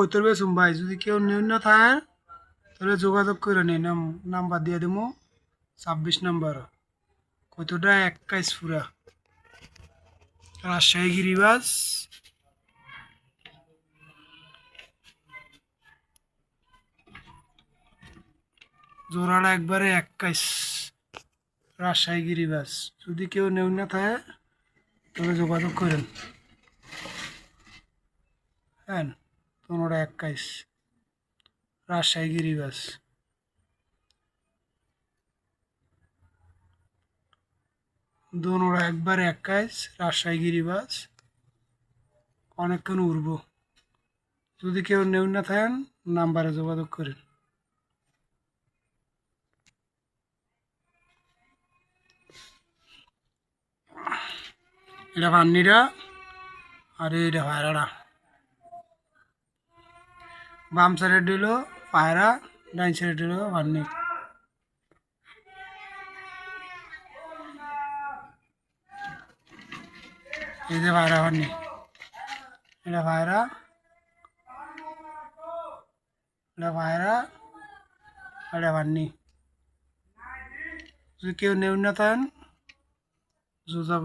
তোর বেসুম ভাই যদি কেউ নিউন থাকে তাহলে যোগাযোগ করে নি নাম্বার দিয়ে দেবো 26 নম্বর কতটা 21 পুরা রাজশাহী গিরিবাস জোড়াটা একবারে 21 রাজশাহী গিরিবাস যদি কেউ নিউন থাকে তবে যোগাযোগ করেন হ্যাঁ 1521 রাজশাহী গিরিবাস দোনোটা একবার 21 রাজশাহী গিরিবাস অনেকক্ষণ উড়ব যদি কেউ নেউ না থাকেন নাম্বারে যোগাযোগ করেন এটা পান্নিরা আর এটা পায়রাটা বাম সাইডে দিল পায়রা ডাইন সাইডে দিল পান্নি এই যে পায়রা পান্নি এটা পায়রা এটা পায়রা এটা পান্নি যদি কেউ নেউ না থাকেন যোগাযোগ